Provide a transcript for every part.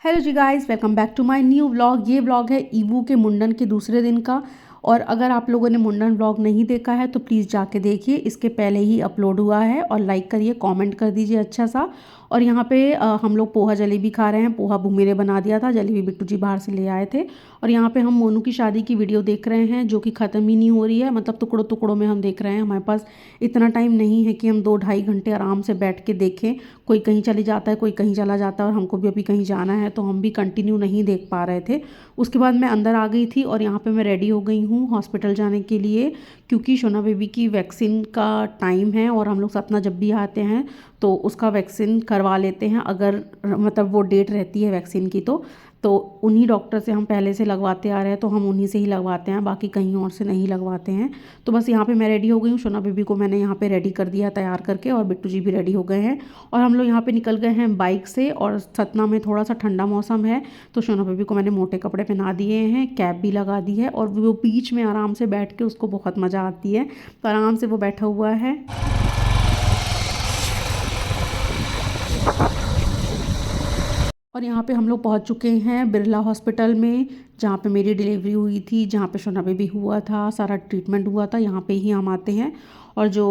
Hello जी guys, welcome back to my new vlog. ये vlog है ईवू के मुंडन के दूसरे दिन का। और अगर आप लोगों ने मुंडन व्लॉग नहीं देखा है तो प्लीज़ जाके देखिए, इसके पहले ही अपलोड हुआ है। और लाइक करिए, कमेंट कर दीजिए अच्छा सा। और यहाँ पे हम लोग पोहा जलेबी खा रहे हैं। पोहा भूमि ने बना दिया था, जलेबी बिट्टू जी बाहर से ले आए थे। और यहाँ पे हम मोनू की शादी की वीडियो देख रहे हैं, जो कि ख़त्म ही नहीं हो रही है। मतलब टुकड़ों टुकड़ों में हम देख रहे हैं। हमारे पास इतना टाइम नहीं है कि हम 2-2.5 घंटे आराम से बैठ के देखें। कोई कहीं चली जाता है, कोई कहीं चला जाता है, और हमको भी अभी कहीं जाना है, तो हम भी कंटिन्यू नहीं देख पा रहे थे। उसके बाद मैं अंदर आ गई थी और यहाँ पे मैं रेडी हो गई हूँ हॉस्पिटल जाने के लिए, क्योंकि शोना बेबी की वैक्सीन का टाइम है। और हम लोग सतना जब भी आते हैं तो उसका वैक्सीन करवा लेते हैं, अगर मतलब वो डेट रहती है वैक्सीन की। तो उन्हीं डॉक्टर से हम पहले से लगवाते आ रहे हैं, तो हम उन्हीं से ही लगवाते हैं, बाकी कहीं और से नहीं लगवाते हैं। तो बस यहाँ पे मैं रेडी हो गई हूँ। शोना बेबी को मैंने यहाँ पे रेडी कर दिया तैयार करके, और बिट्टू जी भी रेडी हो गए हैं। और हम लोग यहाँ पे निकल गए हैं बाइक से। और सतना में थोड़ा सा ठंडा मौसम है, तो शोना बेबी को मैंने मोटे कपड़े पहना दिए हैं, कैप भी लगा दी है। और वो बीच में आराम से बैठ के, उसको बहुत मज़ा आती है, तो आराम से वो बैठा हुआ है। और यहाँ पे हम लोग पहुँच चुके हैं बिरला हॉस्पिटल में, जहाँ पे मेरी डिलीवरी हुई थी, जहाँ पे शोना बेबी हुआ था, सारा ट्रीटमेंट हुआ था। यहाँ पे ही हम आते हैं। और जो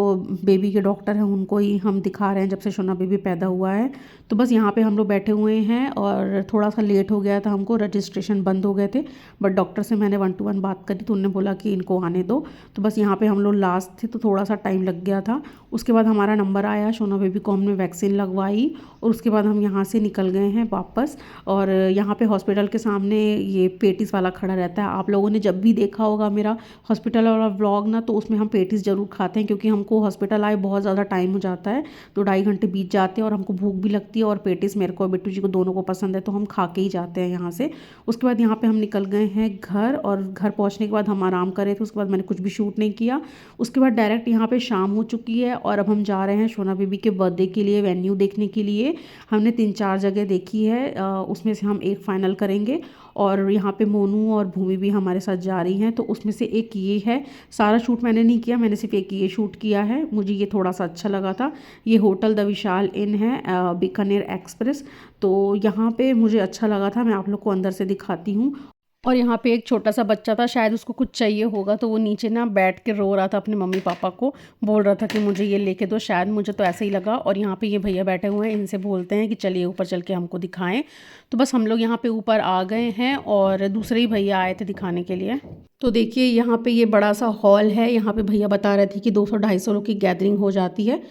बेबी के डॉक्टर हैं उनको ही हम दिखा रहे हैं, जब से शोना बेबी पैदा हुआ है। तो बस यहाँ पे हम लोग बैठे हुए हैं। और थोड़ा सा लेट हो गया था, हमको रजिस्ट्रेशन बंद हो गए थे। बट डॉक्टर से मैंने 1-to-1 बात करी, तो उन्होंने बोला कि इनको आने दो। तो बस यहाँ पे हम लोग लास्ट थे, तो थोड़ा सा टाइम लग गया था। उसके बाद हमारा नंबर आया, शोना बेबी को हमने वैक्सीन लगवाई, और उसके बाद हम यहाँ से निकल गए हैं वापस। और यहाँ पे हॉस्पिटल के सामने ये पेटीज़ वाला खड़ा रहता है। आप लोगों ने जब भी देखा होगा मेरा हॉस्पिटल वाला व्लॉग ना, तो उसमें हम पेटीज़ ज़रूर खाते हैं, क्योंकि हमको हॉस्पिटल आए बहुत ज़्यादा टाइम हो जाता है, 2-2.5 घंटे बीत जाते हैं, और हमको भूख भी लगती है। और पेटीज़ मेरे को और बिट्टू जी को दोनों को पसंद है, तो हम खा के ही जाते हैं यहाँ से। उसके बाद यहाँ पे हम निकल गए हैं घर, और घर पहुँचने के बाद हम आराम कर रहे थे। उसके बाद मैंने कुछ भी शूट नहीं किया। उसके बाद डायरेक्ट यहाँ पे शाम हो चुकी है, और अब हम जा रहे हैं शोना बेबी के बर्थडे के लिए वेन्यू देखने के लिए। हमने 3-4 जगह देखी है, उसमें से हम एक फ़ाइनल करेंगे। और यहाँ पे मोनू और भूमि भी हमारे साथ जा रही हैं, तो उसमें से एक ये है। सारा शूट मैंने नहीं किया, मैंने सिर्फ एक ये शूट किया है। मुझे ये थोड़ा सा अच्छा लगा था। ये होटल द विशाल इन है, बीकानेर एक्सप्रेस। तो यहाँ पे मुझे अच्छा लगा था, मैं आप लोग को अंदर से दिखाती हूँ। और यहाँ पे एक छोटा सा बच्चा था, शायद उसको कुछ चाहिए होगा, तो वो नीचे ना बैठ के रो रहा था, अपने मम्मी पापा को बोल रहा था कि मुझे ये लेके दो। शायद मुझे तो ऐसे ही लगा। और यहाँ पे ये भैया बैठे हुए हैं, इनसे बोलते हैं कि चलिए ऊपर चल के हमको दिखाएं। तो बस हम लोग यहाँ पे ऊपर आ गए हैं, और दूसरे ही भैया आए थे दिखाने के लिए। तो देखिए यहाँ पे ये बड़ा सा हॉल है। यहाँ पे भैया बता रहे थे कि 200-250 लोग की गैदरिंग हो जाती है,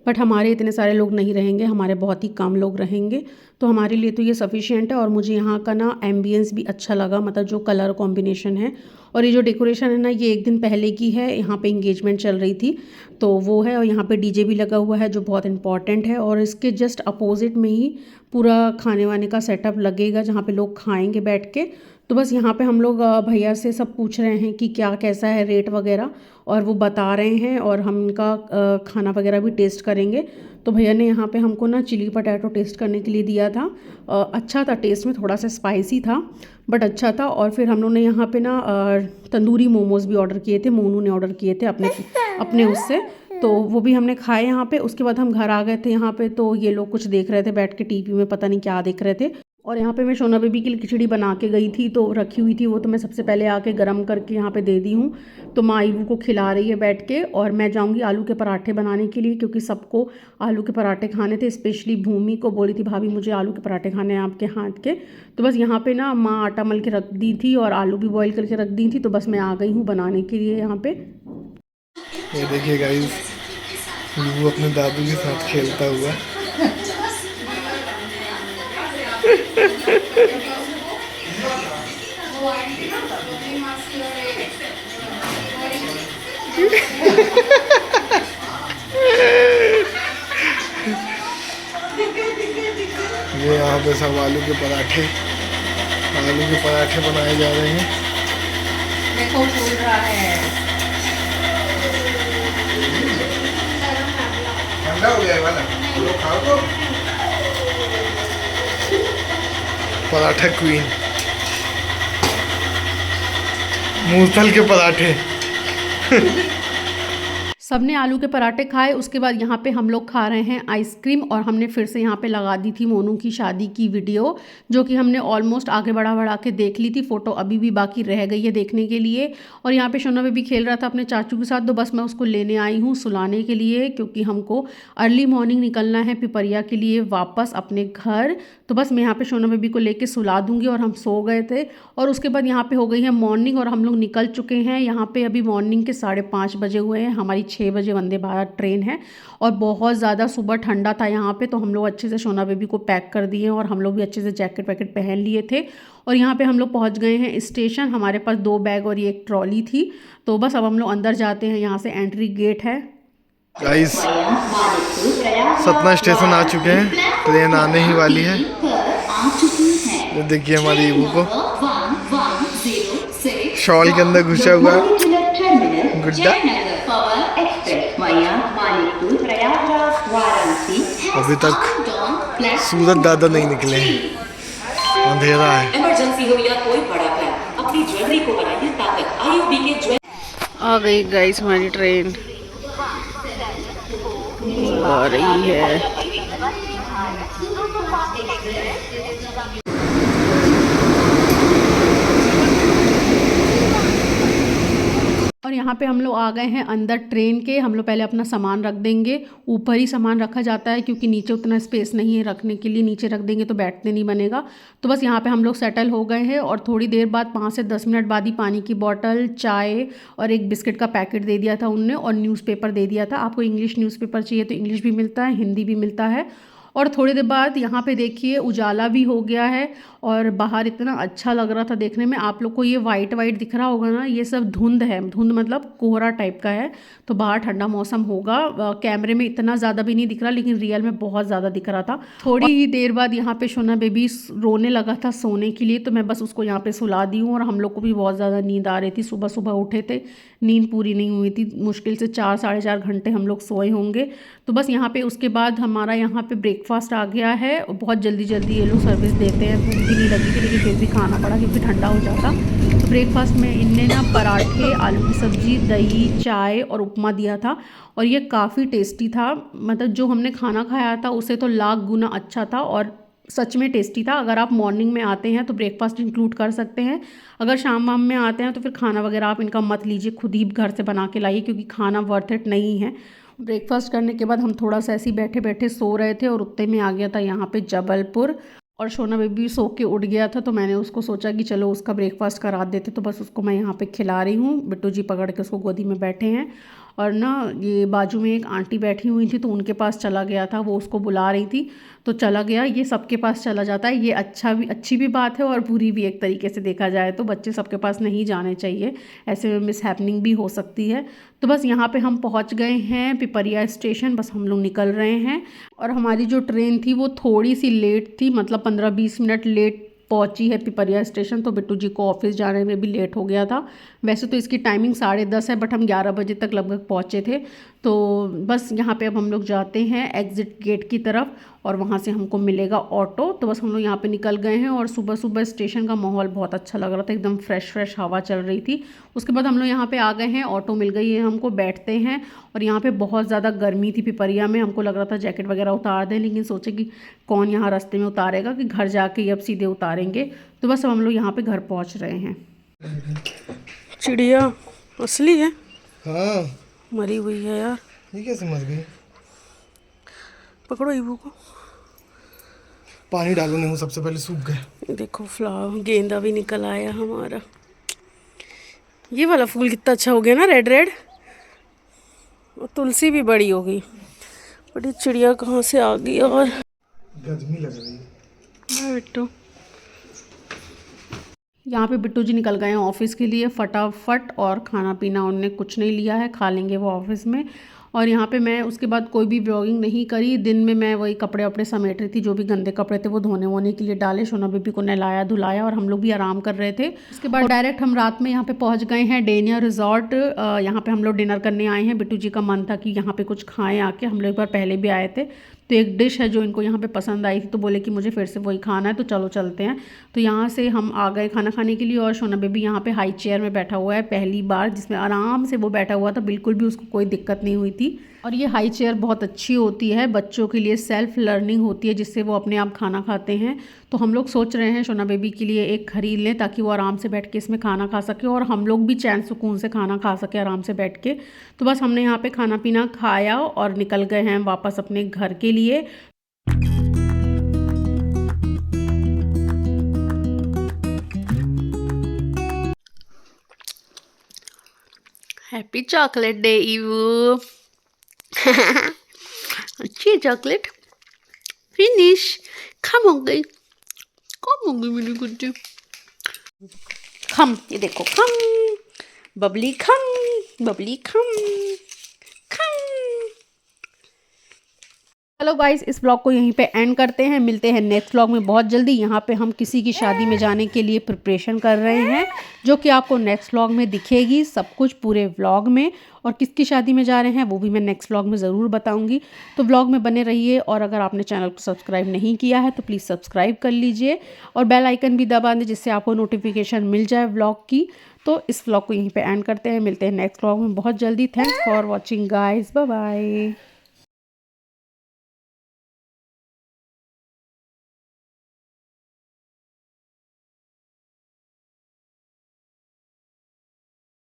बट हमारे इतने सारे लोग नहीं रहेंगे, हमारे बहुत ही कम लोग रहेंगे, तो हमारे लिए तो ये सफिशिएंट है। और मुझे यहाँ का ना एम्बियंस भी अच्छा लगा, मतलब जो कलर कॉम्बिनेशन है। और ये जो डेकोरेशन है ना, ये एक दिन पहले की है, यहाँ पे इंगेजमेंट चल रही थी, तो वो है। और यहाँ पे डीजे भी लगा हुआ है, जो बहुत इंपॉर्टेंट है। और इसके जस्ट अपोजिट में ही पूरा खाने वाने का सेटअप लगेगा, जहाँ पे लोग खाएंगे बैठ के। तो बस यहाँ पे हम लोग भैया से सब पूछ रहे हैं कि क्या कैसा है रेट वगैरह, और वो बता रहे हैं। और हम इनका खाना वगैरह भी टेस्ट करेंगे। तो भैया ने यहाँ पे हमको ना चिली पटैटो टेस्ट करने के लिए दिया था। अच्छा था टेस्ट में, थोड़ा सा स्पाइसी था, बट अच्छा था। और फिर हम लोग ने यहाँ पे ना तंदूरी मोमोज़ भी ऑर्डर किए थे, मोनू ने ऑर्डर किए थे अपने अपने उससे, तो वो भी हमने खाए यहाँ पे। उसके बाद हम घर आ गए थे यहाँ पे, तो ये लोग कुछ देख रहे थे बैठ के टीवी में, पता नहीं क्या देख रहे थे। और यहाँ पे मैं शोना बेबी के लिए खिचड़ी बना के गई थी, तो रखी हुई थी वो, तो मैं सबसे पहले आके गरम करके यहाँ पे दे दी हूँ। तो माँ ईवू को खिला रही है बैठ के। और मैं जाऊँगी आलू के पराठे बनाने के लिए, क्योंकि सबको आलू के पराठे खाने थे। स्पेशली भूमि को बोली थी, भाभी मुझे आलू के पराठे खाने हैं आपके हाथ के। तो बस यहाँ पे ना माँ आटा मल के रख दी थी, और आलू भी बॉईल करके रख दी थी। तो बस मैं आ गई हूँ बनाने के लिए यहाँ पे। ये देखिए गाइस, वो अपने दादू के साथ खेलता हुआ। ये यहाँ पे सब आलू के पराठे बनाए जा रहे हैं। देखो फूल रहा है। ठंडा हो गया वाला, लो खाओ तो। पराठा क्वीन, मूंगफली के पराठे। सबने आलू के पराठे खाए। उसके बाद यहाँ पे हम लोग खा रहे हैं आइसक्रीम और हमने फिर से यहाँ पे लगा दी थी मोनू की शादी की वीडियो, जो कि हमने ऑलमोस्ट आगे बढ़ा के देख ली थी। फ़ोटो अभी भी बाकी रह गई है देखने के लिए। और यहाँ पे शोना बेबी खेल रहा था अपने चाचू के साथ, तो बस मैं उसको लेने आई हूँ सुलाने के लिए, क्योंकि हमको अर्ली मॉर्निंग निकलना है पिपरिया के लिए वापस अपने घर। तो बस मैं यहाँ पे शोना बेबी को लेके सुला दूँगी और हम सो गए थे। और उसके बाद यहाँ पे हो गई है मॉर्निंग और हम लोग निकल चुके हैं। यहाँ पे अभी मॉर्निंग के 5:30 बजे हुए हैं। हमारी 6 बजे वंदे भारत ट्रेन है और बहुत ज़्यादा सुबह ठंडा था यहाँ पे, तो हम लोग अच्छे से शोना बेबी को पैक कर दिए और हम लोग भी अच्छे से जैकेट वैकेट पहन लिए थे। और यहाँ पे हम लोग पहुँच गए हैं स्टेशन। हमारे पास 2 बैग और ये एक ट्रॉली थी। तो बस अब हम लोग अंदर जाते हैं। यहाँ से एंट्री गेट है। गाइस सतना स्टेशन आ चुके हैं, ट्रेन आने ही वाली है। ये देखिए हमारी ईबू को शॉल के अंदर घुसा हुआ गुड्डा। अभी तक सूरज दादा नहीं निकले हैं, अंधेरा है। इमरजेंसी हो या कोई बड़ा काम, अपनी ज्वेलरी को बनाइए ताकत। आईयूबी के ज्वेलरी आ गई गाइस हमारी ट्रेन आ रही है। और यहाँ पे हम लोग आ गए हैं अंदर ट्रेन के। हम लोग पहले अपना सामान रख देंगे। ऊपर ही सामान रखा जाता है क्योंकि नीचे उतना स्पेस नहीं है रखने के लिए। नीचे रख देंगे तो बैठने नहीं बनेगा। तो बस यहाँ पे हम लोग सेटल हो गए हैं। और थोड़ी देर बाद 5 से 10 मिनट बाद ही पानी की बॉटल, चाय और एक बिस्किट का पैकेट दे दिया था उनने, और न्यूज़पेपर दे दिया था। आपको इंग्लिश न्यूज़पेपर चाहिए तो इंग्लिश भी मिलता है, हिंदी भी मिलता है। और थोड़ी देर बाद यहाँ पे देखिए उजाला भी हो गया है और बाहर इतना अच्छा लग रहा था देखने में। आप लोग को ये वाइट वाइट दिख रहा होगा ना, ये सब धुंध है। धुंध मतलब कोहरा टाइप का है। तो बाहर ठंडा मौसम होगा। कैमरे में इतना ज़्यादा भी नहीं दिख रहा, लेकिन रियल में बहुत ज़्यादा दिख रहा था। थोड़ी ही देर बाद यहाँ पे शोना बेबी रोने लगा था सोने के लिए, तो मैं बस उसको यहाँ पे सुला दी हूँ। और हम लोग को भी बहुत ज़्यादा नींद आ रही थी। सुबह सुबह उठे थे, नींद पूरी नहीं हुई थी। मुश्किल से 4 साढ़े 4 घंटे हम लोग सोए होंगे। तो बस यहाँ पे उसके बाद हमारा यहाँ पे ब्रेकफास्ट आ गया है। बहुत जल्दी जल्दी ये लोग सर्विस देते हैं। भूख भी नहीं लगी थी, लेकिन फिर भी खाना पड़ा क्योंकि ठंडा हो जाता। तो ब्रेकफास्ट में इनने ना पराठे, आलू की सब्ज़ी, दही, चाय और उपमा दिया था। और ये काफ़ी टेस्टी था। मतलब जो हमने खाना खाया था उससे तो लाख गुना अच्छा था और सच में टेस्टी था। अगर आप मॉर्निंग में आते हैं तो ब्रेकफास्ट इंक्लूड कर सकते हैं। अगर शाम वाम में आते हैं तो फिर खाना वगैरह आप इनका मत लीजिए, खुद ही घर से बना के लाइए, क्योंकि खाना वर्थ इट नहीं है। ब्रेकफास्ट करने के बाद हम थोड़ा सा ऐसे ही बैठे बैठे सो रहे थे और उतने में आ गया था यहाँ पे जबलपुर। और शोना बेबी सो के उठ गया था, तो मैंने उसको सोचा कि चलो उसका ब्रेकफास्ट करा देते। तो बस उसको मैं यहाँ पे खिला रही हूँ। बिट्टू जी पकड़ के उसको गोदी में बैठे हैं। और ना ये बाजू में एक आंटी बैठी हुई थी, तो उनके पास चला गया था। वो उसको बुला रही थी तो चला गया। ये सबके पास चला जाता है। ये अच्छी भी बात है और बुरी भी एक तरीके से देखा जाए तो। बच्चे सबके पास नहीं जाने चाहिए, ऐसे में मिस हैपनिंग भी हो सकती है। तो बस यहाँ पे हम पहुँच गए हैं पिपरिया स्टेशन। बस हम लोग निकल रहे हैं। और हमारी जो ट्रेन थी वो थोड़ी सी लेट थी, मतलब 15-20 मिनट लेट पहुंची है पिपरिया स्टेशन। तो बिट्टू जी को ऑफिस जाने में भी लेट हो गया था। वैसे तो इसकी टाइमिंग 10:30 है, बट हम 11 बजे तक लगभग पहुंचे थे। तो बस यहाँ पे अब हम लोग जाते हैं एग्ज़िट गेट की तरफ और वहाँ से हमको मिलेगा ऑटो। तो बस हम लोग यहाँ पे निकल गए हैं। और सुबह सुबह स्टेशन का माहौल बहुत अच्छा लग रहा था, एकदम फ्रेश हवा चल रही थी। उसके बाद हम लोग यहाँ पे आ गए हैं, ऑटो मिल गई है हमको, बैठते हैं। और यहाँ पे बहुत ज़्यादा गर्मी थी पिपरिया में। हमको लग रहा था जैकेट वगैरह उतार दें, लेकिन सोचे कि कौन यहाँ रास्ते में उतारेगा, कि घर जाके ही अब सीधे उतारेंगे। तो बस हम लोग यहाँ पे घर पहुँच रहे हैं। चिड़िया असली है? हाँ, मरी हुई है यार। ये कैसे मर गई? पकड़ो ईबू को। पानी डालो नहीं, वो सबसे पहले सूख गए। देखो फ्लावर, गेंदा भी निकल आया हमारा। ये वाला फूल कितना अच्छा हो गया ना, रेड रेड। और तुलसी भी बड़ी हो गई। बड़ी चिड़िया कहाँ से आ गई। और गर्मी लग रही है। बिट्टू, यहाँ पे बिट्टू जी निकल गए हैं ऑफिस के लिए फटाफट। और खाना पीना उनने कुछ नहीं लिया है, खा लेंगे वो ऑफिस में। और यहाँ पे मैं उसके बाद कोई भी व्लॉगिंग नहीं करी। दिन में मैं वही कपड़े वपड़े समेट रही थी, जो भी गंदे कपड़े थे वो धोने वोने के लिए डाले। सोना बेबी को नहलाया धुलाया और हम लोग भी आराम कर रहे थे। उसके बाद डायरेक्ट हम रात में यहाँ पे पहुँच गए हैं डेनिया रिजॉर्ट। यहाँ पे हम लोग डिनर करने आए हैं। बिट्टू जी का मन था कि यहाँ पे कुछ खाएं आके। हम लोग एक बार पहले भी आए थे, तो एक डिश है जो इनको यहाँ पे पसंद आई थी, तो बोले कि मुझे फिर से वही खाना है, तो चलो चलते हैं। तो यहाँ से हम आ गए खाना खाने के लिए और शोना बेबी यहाँ पे हाई चेयर में बैठा हुआ है पहली बार, जिसमें आराम से वो बैठा हुआ था, बिल्कुल भी उसको कोई दिक्कत नहीं हुई थी। और ये हाई चेयर बहुत अच्छी होती है, बच्चों के लिए सेल्फ लर्निंग होती है, जिससे वो अपने आप खाना खाते हैं। तो हम लोग सोच रहे हैं शोना बेबी के लिए एक खरीद लें ताकि वो आराम से बैठ के इसमें खाना खा सके और हम लोग भी चैन सुकून से खाना खा सके आराम से बैठ के। तो बस हमने यहाँ पे खाना पीना खाया और निकल गए हैं वापस अपने घर के लिए। Happy chocolate day Yiwu. अच्छी है चॉकलेट। फिनिश। खम हो गई मेरी गुड्डी। खम, ये देखो खम, बबली खम, बबली खम खम। हेलो गाइस, इस ब्लॉग को यहीं पे एंड करते हैं, मिलते हैं नेक्स्ट ब्लॉग में बहुत जल्दी। यहाँ पे हम किसी की शादी में जाने के लिए प्रिपरेशन कर रहे हैं, जो कि आपको नेक्स्ट ब्लॉग में दिखेगी सब कुछ पूरे व्लॉग में। और किसकी शादी में जा रहे हैं वो भी मैं नेक्स्ट ब्लॉग में ज़रूर बताऊंगी, तो ब्लॉग में बने रहिए। और अगर आपने चैनल को सब्सक्राइब नहीं किया है तो प्लीज़ सब्सक्राइब कर लीजिए और बेल आइकन भी दबा दें, जिससे आपको नोटिफिकेशन मिल जाए व्लॉग की। तो इस व्लॉग को यहीं पर एंड करते हैं, मिलते हैं नेक्स्ट ब्लॉग में बहुत जल्दी। Thanks for watching guys, bye bye.